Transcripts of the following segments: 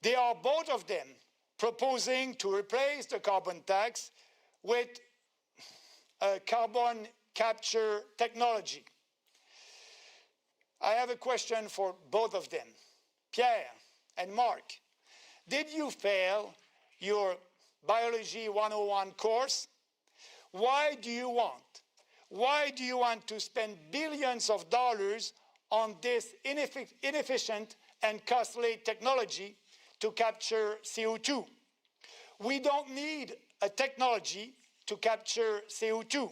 They are both of them proposing to replace the carbon tax with a carbon capture technology. I have a question for both of them. Pierre and Mark, did you fail your Biology 101 course? Why do you want to spend billions of dollars on this inefficient and costly technology to capture CO2? We don't need a technology to capture CO2.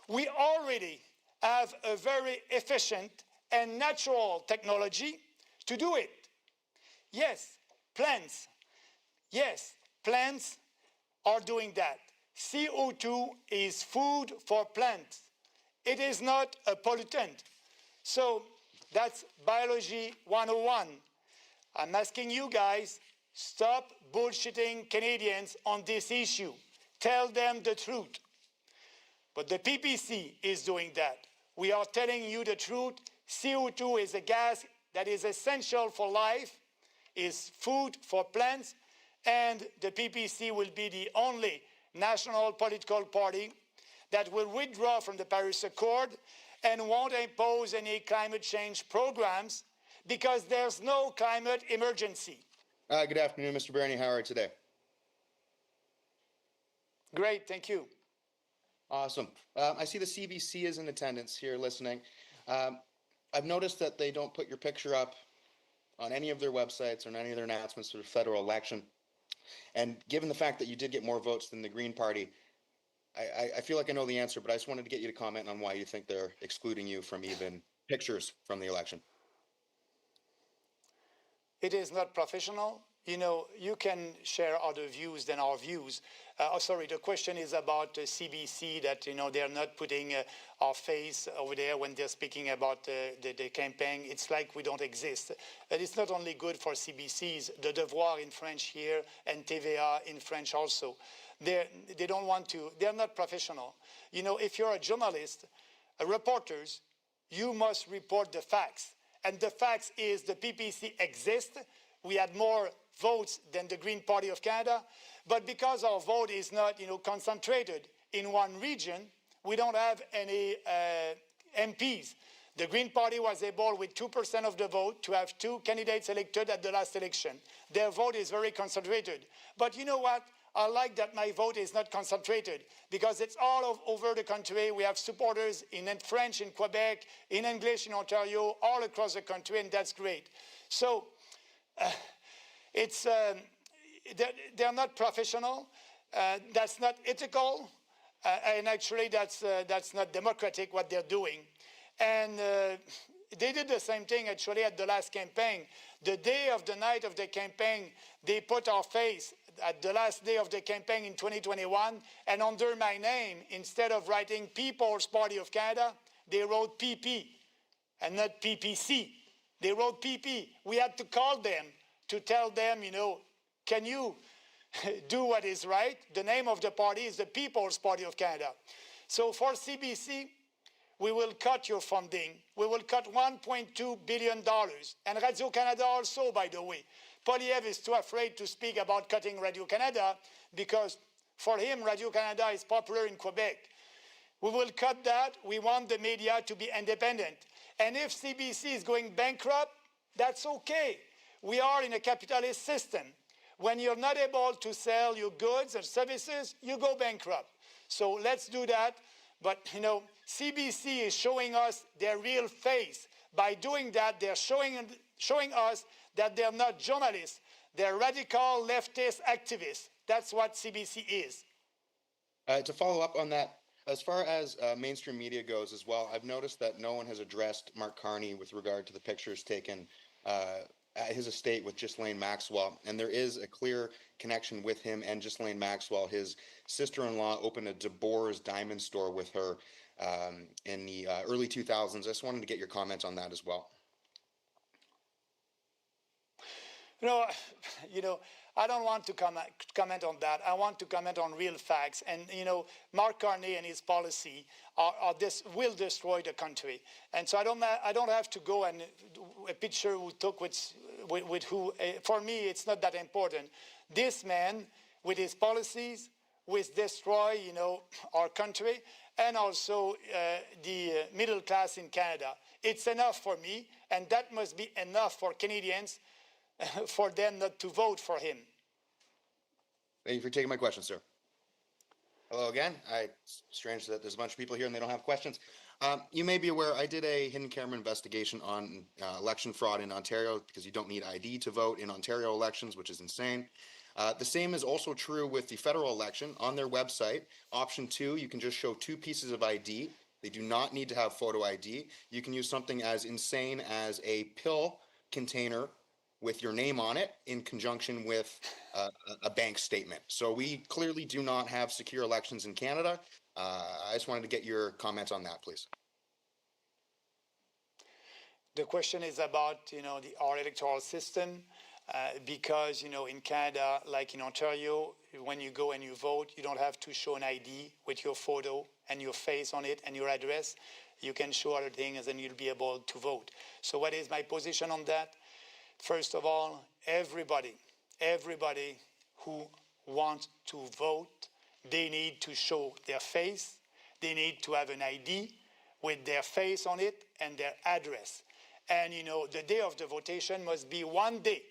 We already have a very efficient and natural technology to do it. Yes, plants are doing that. CO2 is food for plants. It is not a pollutant. So that's Biology 101. I'm asking you guys, stop bullshitting Canadians on this issue. Tell them the truth. But the PPC is doing that. We are telling you the truth. CO2 is a gas that is essential for life, is food for plants, and the PPC will be the only national political party that will withdraw from the Paris Accord and won't impose any climate change programs because there's no climate emergency. Good afternoon, Mr. Bernier. How are you today? Great, thank you. Awesome. I see the CBC is in attendance here listening. I've noticed that they don't put your picture up on any of their websites or on any of their announcements for the federal election. And given the fact that you did get more votes than the Green Party, I feel like I know the answer, but I just wanted to get you to comment on why you think they're excluding you from even pictures from the election. It is not professional. You know, you can share other views than our views. Sorry, the question is about CBC, that, you know, they're not putting our face over there when they're speaking about the campaign. It's like we don't exist. And it's not only good for CBCs, the Devoir in French here and TVA in French also. They don't want to, they're not professional. You know, if you're a journalist, reporters, you must report the facts. And the facts is the PPC exists. We had more votes than the Green Party of Canada, but because our vote is not, you know, concentrated in one region, we don't have any MPs. The Green Party was able, with 2% of the vote, to have 2 candidates elected at the last election. Their vote is very concentrated. But you know what? I like that my vote is not concentrated because it's all over the country. We have supporters in French in Quebec, in English in Ontario, all across the country, and that's great. So they're not professional. That's not ethical, and actually that's not democratic what they're doing. And they did the same thing actually at the last campaign. The day of the night of the campaign, they put our face at the last day of the campaign in 2021, and under my name, instead of writing People's Party of Canada, they wrote PP and not PPC. They wrote PP. We had to call them to tell them, you know, can you do what is right? The name of the party is the People's Party of Canada. So for CBC, we will cut your funding. We will cut $1.2 billion. And Radio-Canada also, by the way. Poilievre is too afraid to speak about cutting Radio-Canada because for him, Radio-Canada is popular in Quebec. We will cut that. We want the media to be independent. And if CBC is going bankrupt, that's okay. We are in a capitalist system. When you're not able to sell your goods and services, you go bankrupt. So let's do that. But, you know, CBC is showing us their real face. By doing that, they're showing us that they're not journalists. They're radical leftist activists. That's what CBC is. To follow up on that, as far as mainstream media goes as well, I've noticed that no one has addressed Mark Carney with regard to the pictures taken at his estate with Ghislaine Maxwell. And there is a clear connection with him and Ghislaine Maxwell. His sister-in-law opened a DeBoer's diamond store with her in the early 2000s. I just wanted to get your comments on that as well. No, you know, I don't want to comment on that. I want to comment on real facts. And, you know, Mark Carney and his policy will destroy the country. And so I don't have to go and a picture who took with who. For me, it's not that important. This man, with his policies, will destroy, you know, our country and also the middle class in Canada. It's enough for me, and that must be enough for Canadians for them not to vote for him. Thank you for taking my question, sir. Hello again. It's strange that there's a bunch of people here and they don't have questions. You may be aware I did a hidden camera investigation on election fraud in Ontario because you don't need ID to vote in Ontario elections, which is insane. The same is also true with the federal election. On their website, option 2, you can just show 2 pieces of ID. They do not need to have photo ID. You can use something as insane as a pill container with your name on it in conjunction with a bank statement. So we clearly do not have secure elections in Canada. I just wanted to get your comments on that, please. The question is about, you know, our electoral system, because, you know, in Canada, like in Ontario, when you go and you vote, you don't have to show an ID with your photo and your face on it and your address. You can show other things and you'll be able to vote. So what is my position on that? First of all, everybody who wants to vote, they need to show their face. They need to have an ID with their face on it and their address. And, you know, the day of the votation must be one day,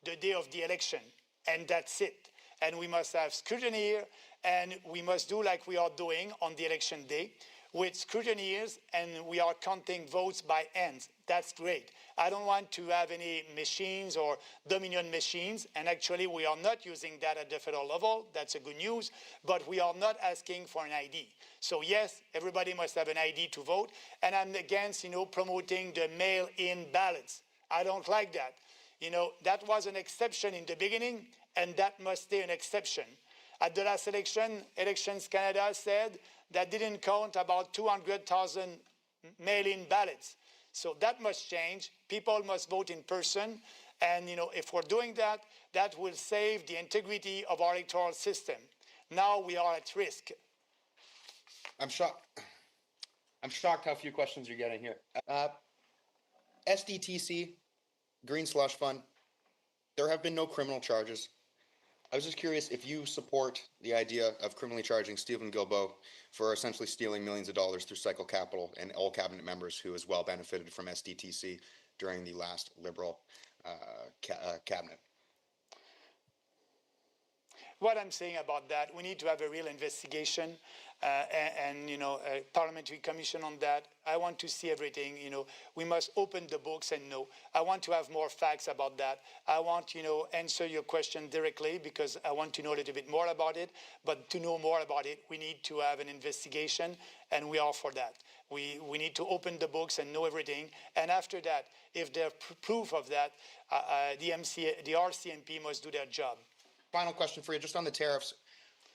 the day of the election, and that's it. And we must have scrutineer, and we must do like we are doing on the election day with scrutineers, and we are counting votes by hands. That's great. I don't want to have any machines or Dominion machines, and actually we are not using that at the federal level. That's a good news, but we are not asking for an ID. So yes, everybody must have an ID to vote, and I'm against, you know, promoting the mail-in ballots. I don't like that. You know, that was an exception in the beginning, and that must stay an exception. At the last election, Elections Canada said that didn't count about 200,000 mail-in ballots. So that must change. People must vote in person. And, you know, if we're doing that, that will save the integrity of our electoral system. Now we are at risk. I'm shocked how few questions you're getting here. SDTC, Green Slush Fund, there have been no criminal charges. I was just curious if you support the idea of criminally charging Stephen Guilbeault for essentially stealing millions of dollars through Cycle Capital and all cabinet members who as well benefited from SDTC during the last Liberal cabinet. What I'm saying about that, we need to have a real investigation and you know, a parliamentary commission on that. I want to see everything, you know. We must open the books and know. I want to have more facts about that. I want, you know, answer your question directly because I want to know a little bit more about it. But to know more about it, we need to have an investigation, and we are for that. We need to open the books and know everything. And after that, if there's proof of that, the RCMP must do their job. Final question for you, just on the tariffs.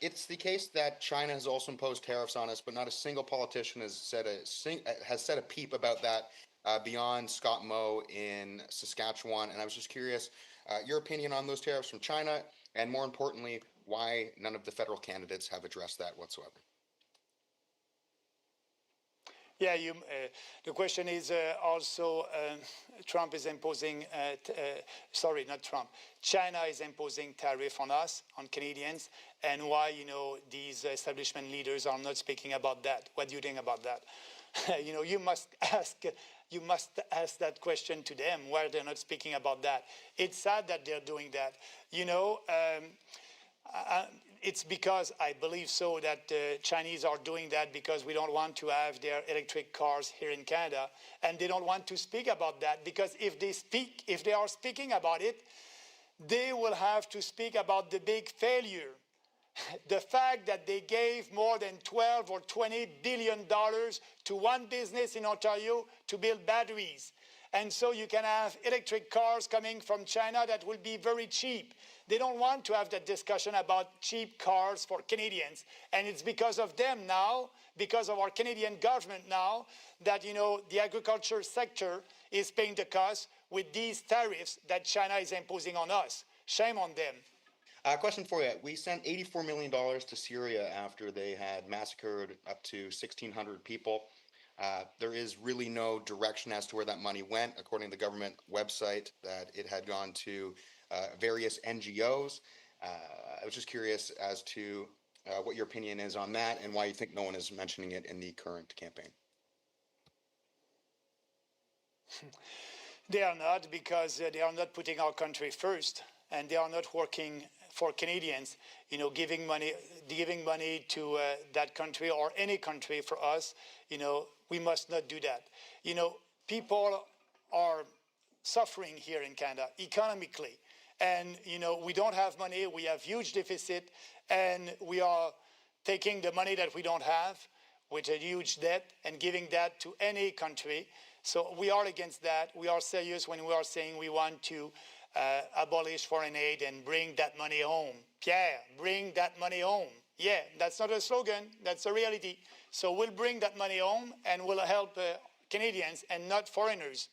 It's the case that China has also imposed tariffs on us, but not a single politician has said a peep about that beyond Scott Moe in Saskatchewan. And I was just curious, your opinion on those tariffs from China, and more importantly, why none of the federal candidates have addressed that whatsoever. Yeah, the question is also Trump is imposing, sorry, not Trump, China is imposing tariff on us, on Canadians, and why, you know, these establishment leaders are not speaking about that. What do you think about that? You know, you must ask that question to them, why they're not speaking about that. It's sad that they're doing that. You know, it's because I believe so that the Chinese are doing that because we don't want to have their electric cars here in Canada, and they don't want to speak about that because if they are speaking about it, they will have to speak about the big failure. The fact that they gave more than 12 or 20 billion dollars to one business in Ontario to build batteries. And so you can have electric cars coming from China that will be very cheap. They don't want to have that discussion about cheap cars for Canadians. And it's because of them now, because of our Canadian government now, that, you know, the agriculture sector is paying the cost. with these tariffs that China is imposing on us. Shame on them. Question for you. We sent $84 million to Syria after they had massacred up to 1,600 people. There is really no direction as to where that money went. According to the government website, that it had gone to various NGOs. I was just curious as to what your opinion is on that and why you think no one is mentioning it in the current campaign. They are not, because they are not putting our country first, and they are not working for Canadians, you know, giving money to that country or any country for us. You know, we must not do that. You know, people are suffering here in Canada economically, and you know, we don't have money. We have huge deficit, and we are taking the money that we don't have with a huge debt and giving that to any country. So we are against that. We are serious when we are saying we want to abolish foreign aid and bring that money home. Pierre, bring that money home. Yeah, that's not a slogan, that's a reality. So we'll bring that money home and we'll help Canadians and not foreigners.